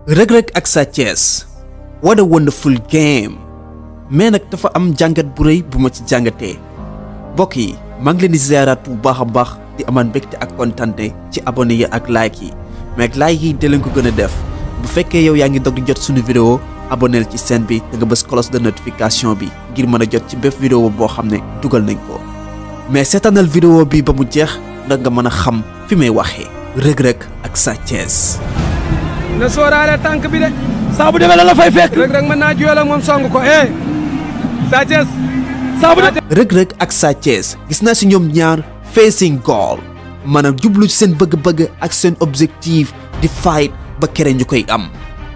Reug ak Sa Thiès what a wonderful game mais nag dafa am jàngat bu rëy bu ma ci jàngatee mbokk yi maa ngi leen di ziaraat bu baax a baax di amaan mbégte ak kontante ci abonné yi ak like yi mais like yi da leen ko gën a def bu fekkee yow yaa ngi dog di jot suñu vidéo abonnel ci chaîne bi da nga bës cloche de notification bi ngir mën a jot ci bépp vidéo boo xam ne dugal nañ ko mais seetaanal vidéo bi ba mu jeex ndax nga mën a xam fi may waxee Reug ak Sa Thiès na sóoraale tànk bi de saa bu demee la fay fekk. Reug mën naa juyal ak moom song ko Sa Thiès saa bu demee. Reug ak Sa Thiès gis naa si ñoom ñaar facing goal maanaam jublu ci seen bëgg-bëgg ak seen objectif di fight ba kere ñu koy am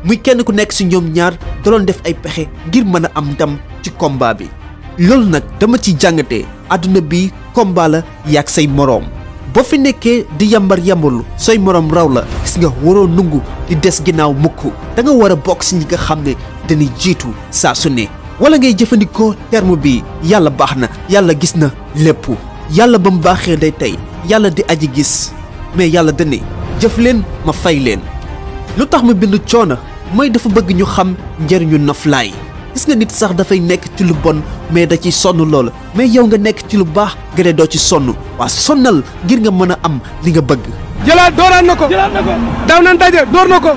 muy kenn ku nekk si ñoom ñaar daloon def ay pexe ngir mën a am ndam ci combat bi loolu nag dama ci jàngatee àdduna bi combat la yaag say moroom boo fi nekkee di yambar yambarlu say moroom raw la gis nga waroo nungu di des ginnaaw mukk da nga war a bokk si ñi nga xam ne dañuy jiitu saa su ne wala ngay jëfandikoo terme bi yàlla baax na yàlla gis na lépp yàlla ba mu baaxee day tey yàlla di aji gis mais yàlla dane jëf leen ma fay leen lu tax ma bind coono mooy dafa bëgg ñu xam njëriñu noflaay gis nga nit sax dafay nekk ci lu bon mais da ciy sonn lool mais yow nga nekk ci lu baax nga ne doo ci sonn waa sonnal ngir nga mën a am li nga bëgg. jëlaat dooraan na ko daw nañ daje door na ko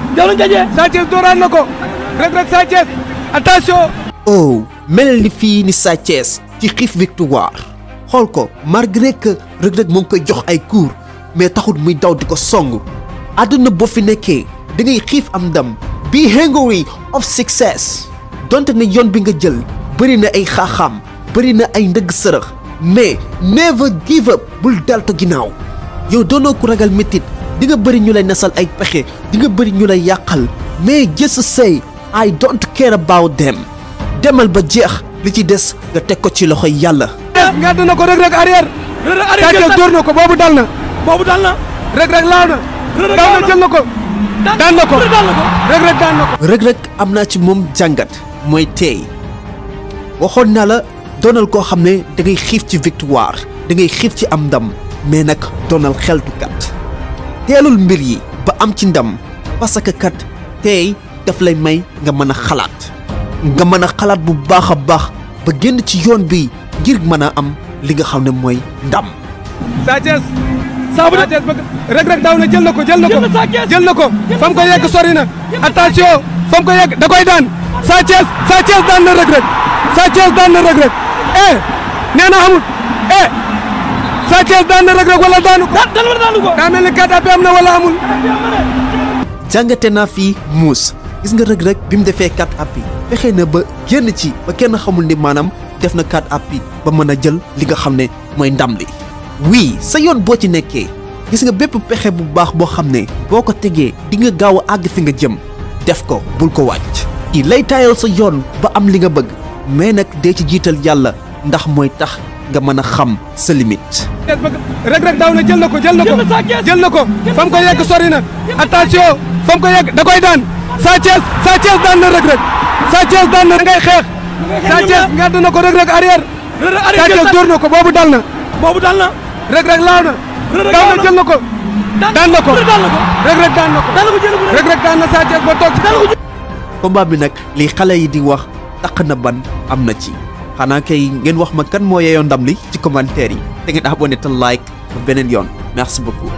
Sa Thiès dooraan na ko Reug Sa Thiès attention. oh mel ni fii ni Sa Thiès ci xiif victoire xool ko malgré que Reug moo ngi koy jox ay cours mais taxut muy daw di ko song àdduna boo fi nekkee da ngay xiif am ndam be hungry of success donte ne yoon bi nga jël bëri na ay xaaxaam bëri na ay ndëgg sërëx mais never give up bul deltu ginnaaw yow doonoo ku ragal métit di nga bëri ñu lay nasal ay pexe di nga bëri ñu lay yàqal mais just say I don't care about them demal ba jeex li ci des nga teg ko ci loxoy yàlla. ngàdd na ko Reug arrière. Sa Thiès door na ko boobu dal na. Reug laaw na. daw na jël na ko. daan na ko Reug daan na ko. Reug am naa ci moom jàngat mooy teey waxoon naa la doonal koo xam ne da ngay xiif ci victoire da ngay xiif ci am ndam mais nag doonal xeltukat teelul mbir yi ba am ci ndam parce que kat teey daf lay may nga mën a xalaat bu baax a baax ba génn ci yoon bi ngir mën a am li nga xam ne mooy ndam. Sa Thiès bëgg Reug daw na jël na ko fam ko yegg sori na attention fam ko yegg da koy daan Sa Thiès daan na Reug Sa Thiès daan na Reug nee na amul Sa Thiès daan na Reug wala daanu ko daa mel ni kàddaa bi am na wala amul. jàngate naa fii muus gis nga Reug bi mu defee 4 appuis fexe na ba génn ci ba kenn xamul ni maanaam def na 4 appuis ba mën a jël li nga xam ne mooy ndam li oui sa yoon boo ci nekkee gis nga bépp pexe bu baax boo xam ne boo ko tegee di nga gaaw a àgg fi nga jëm def ko bul ko wàcc i lay taayal sa yoon ba am li nga bëgg mais nag dee ci jiital yàlla ndax mooy tax nga mën a xam sa limite. Reug daw na jël na ko fam ko yegg sori na attention fam ko yegg da koy daan Sa Thiès daan na Reug Sa Thiès daan na ngay xeex Sa Thiès ngàdd na ko Reug arrière Sa Thiès door na ko boobu dal na Reug laaw na daw na jël na ko daan na ko Reug daan na Sa Thiès ba toog ci combat bi nag li xale yi di wax taq na ban am na ci xanaa kay ngeen wax ma kan moo yeyoo ndam li ci commentaire yi te ngeen abonné te like ba beneen yoon merci beaucoup.